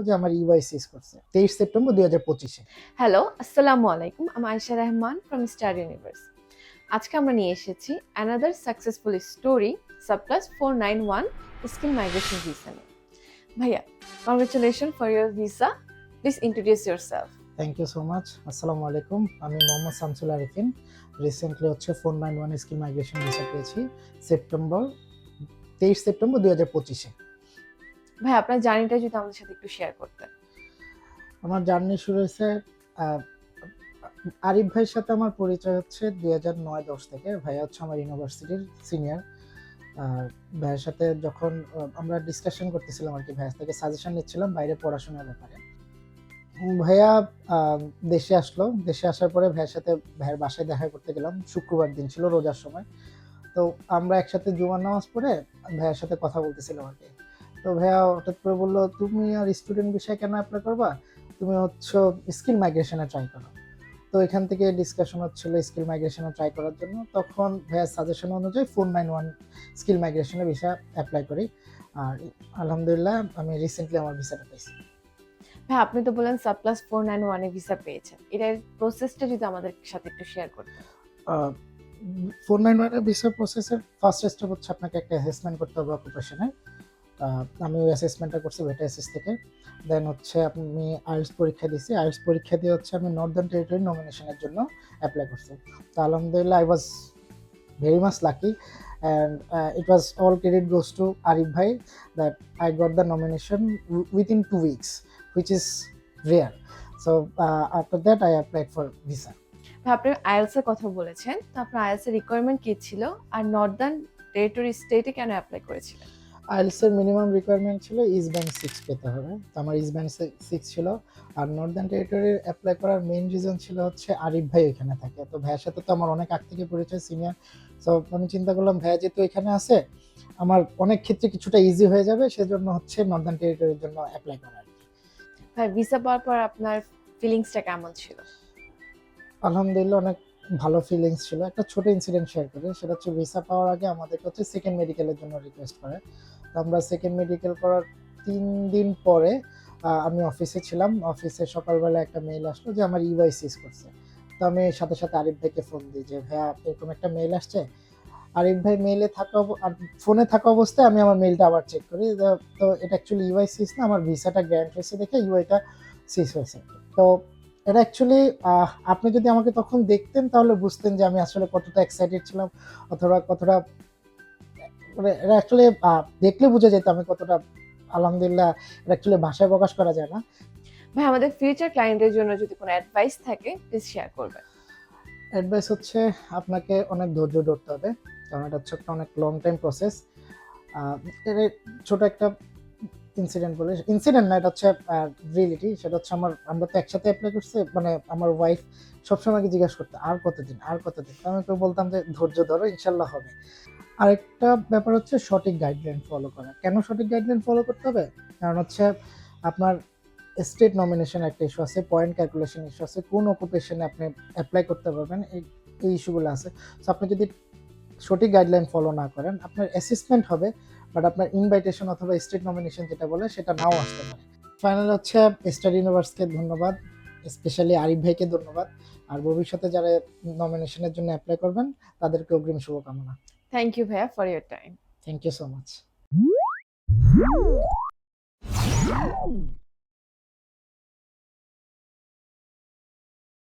যে আমার ইউআইসিএস করছে 23 সেপ্টেম্বর 2025-এ। হ্যালো, আসসালামু আলাইকুম। আমি Ayesha Rahman from star universe. আজকে আমরা নিয়ে এসেছি another successful story subclass 491 skill migration visa নিয়ে। ভাইয়া, congratulation for your visa. Please introduce yourself. Thank you so much. আসসালামু আলাইকুম। আমি Mohammad Shamsul Arifin. Recently 491 skill migration visa পেয়েছি সেপ্টেম্বর 23 সেপ্টেম্বর 2025-এ। ভাই, আপনার জার্নিটা যদি আমাদের সাথে একটু শেয়ার করতেন। আমার জার্নি শুরু হয়েছে আরিফ ভাইয়ের সাথে আমার পরিচয় হচ্ছে 2009-10 থেকে। ভাইয়া হচ্ছে আমার ইউনিভার্সিটির সিনিয়র। আর ভাইয়ের সাথে যখন আমরা ডিসকাশন করতেছিলাম আর কি, ভাইয়ের থেকে সাজেশন নিচ্ছিলাম বাইরে পড়াশোনার ব্যাপারে। ভাইয়া দেশে আসলো। দেশে আসার পরে ভাইয়ের সাথে ভাইয়ের বাসায় দেখা করতে গেলাম। শুক্রবার দিন ছিল, রোজার সময়। তো আমরা একসাথে জুমার নামাজ পড়ে ভাইয়ার সাথে কথা বলতেছিলাম আর কি। তো ভাইয়া হঠাৎ করে বললো, তুমি আর স্টুডেন্ট বিষয়ে কেন অ্যাপ্লাই করবা, তুমি হচ্ছে স্কিল মাইগ্রেশনে ট্রাই করো। তো এখান থেকে ডিসকাশন হচ্ছিল স্কিল মাইগ্রেশনে ট্রাই করার জন্য। তখন ভাইয়ার সাজেশন অনুযায়ী 491 স্কিল মাইগ্রেশনে ভিসা অ্যাপ্লাই করি। আর আলহামদুলিল্লাহ আমি রিসেন্টলি আমার ভিসাটা পেয়েছি। ভাই, আপনি তো বললেন সাপ্লাস 491 এ ভিসা পেয়েছেন। এটার প্রসেসটা যদি আমাদের সাথে একটু শেয়ার করতেন। 491 ভিসা প্রসেসের ফার্স্ট স্টেপ হচ্ছে আপনাকে একটা অ্যাসেসমেন্ট করতে হবে অকুপেশনে। আমি ওই অ্যাসেসমেন্টটা করছি বেটা এসএস থেকে। দেন হচ্ছে আমি আইএলটিএস পরীক্ষা দিয়েছি। আইএলটিএস পরীক্ষা দিয়ে হচ্ছে আমি নর্দার্ন টেরিটরি নমিনেশনের জন্য অ্যাপ্লাই করছি। তো আলহামদুলিল্লাহ I was very much lucky, and it was all credit goes to Arif Bhai that I got the nomination within 2 weeks, which is rare. So after that I applied for visa. ভাই, আপনি IELTS এর কথা বলেছেন, তো আপনার IELTS এর requirement কি ছিল আর নর্দার্ন টেরিটরি স্টেটে কেন অ্যাপ্লাই করেছিলেন? আইএলটিএস এর মিনিমাম রিকোয়ারমেন্ট ছিল ইস্ট ব্যাংক 6 পেতে হবে। তো আমার ইস্ট ব্যাংক 6 ছিল। আর নর্দার্ন টেরিটরি অ্যাপ্লাই করার মেইন রিজন ছিল হচ্ছে আরিফ ভাই এখানে থাকে। তো ভাইয়ের সাথে তো আমার অনেক আগ থেকে পরিচয়, সিনিয়র। সো আমি চিন্তা করলাম ভাইয়া যেহেতু এখানে আছে, আমার অনেক ক্ষেত্রে কিছুটা ইজি হয়ে যাবে, সেজন্য হচ্ছে নর্দার্ন টেরিটরির জন্য অ্যাপ্লাই করা আর কি। ভাই, ভিসা পাওয়ার পর আপনার ফিলিংসটা কেমন ছিল? আলহামদুলিল্লাহ অনেক ভালো ফিলিংস ছিল। একটা ছোট ইনসিডেন্ট শেয়ার করি, সেটা হচ্ছে ভিসা পাওয়ার আগে আমাদেরকে হচ্ছে সেকেন্ড মেডিকেলের জন্য রিকোয়েস্ট করে। তো আমরা সেকেন্ড মেডিকেল করার 3 দিন পরে আমি অফিসে ছিলাম। অফিসে সকালবেলা একটা মেইল আসলো যে আমার ইউআইসিএস করছে। তো আমি সাথে সাথে আরিফ ভাইকে ফোন দিই যে ভাইয়া এরকম একটা মেইল আসছে। আরিফ ভাই মেইলে থাকা আর ফোনে থাকা অবস্থায় আমি আমার মেইলটা আবার চেক করি। তো এটা অ্যাকচুয়ালি ইউআইসিএস না, আমার ভিসাটা গ্র্যান্ট হয়েছে দেখে ইউআইটা সিস হয়েছে। তো এটা অ্যাকচুয়ালি আপনি যদি আমাকে তখন দেখতেন তাহলে বুঝতেন যে আমি আসলে কতটা এক্সাইটেড ছিলাম, অথবা কতটা মানে এটা অ্যাকচুয়ালি দেখলে বোঝা যেত আমি কতটা আলহামদুলিল্লাহ। এটা অ্যাকচুয়ালি ভাষায় প্রকাশ করা যায় না। ভাই, আমাদের ফিউচার ক্লায়েন্টের জন্য যদি কোনো অ্যাডভাইস থাকে প্লিজ শেয়ার করবেন। অ্যাডভাইস হচ্ছে আপনাকে অনেক ধৈর্য ধরতে হবে, কারণ এটা হচ্ছে একটা অনেক লং টাইম প্রসেস। এর ছোট একটা ইনসিডেন্ট বলে, ইনসিডেন্ট না, এটা হচ্ছে রিয়েলিটি। সেটা হচ্ছে আমরা তো একসাথে অ্যাপ্লাই করছি, মানে আমার ওয়াইফ সবসময় আমাকে জিজ্ঞাসা করতো আর কতদিন আর কতদিন। তো আমি তো বলতাম যে ধৈর্য ধরো, ইনশাল্লাহ হবে। আরেকটা ব্যাপার হচ্ছে সঠিক গাইডলাইন ফলো করা। কেন সঠিক গাইডলাইন ফলো করতে হবে? কারণ হচ্ছে আপনার স্টেট নমিনেশন একটা ইস্যু আছে, পয়েন্ট ক্যালকুলেশন ইস্যু আছে, কোন অকুপেশনে আপনি অ্যাপ্লাই করতে পারবেন, এই ইস্যুগুলো আছে। সো আপনি যদি সঠিক গাইডলাইন ফলো না করেন, আপনার অ্যাসেসমেন্ট হবে, বাট আপনার ইনভাইটেশন অথবা স্টেট নমিনেশন যেটা বলে সেটা নাও আসতে পারে। ফাইনাল হচ্ছে স্টার ইউনিভার্সকে ধন্যবাদ, স্পেশালি আরিফ ভাইকে ধন্যবাদ। আর ভবিষ্যতে যারা নমিনেশনের জন্য অ্যাপ্লাই করবেন তাদেরকে অগ্রিম শুভকামনা। থ্যাংক ইউ ভাইয়া for your time. Thank you so much.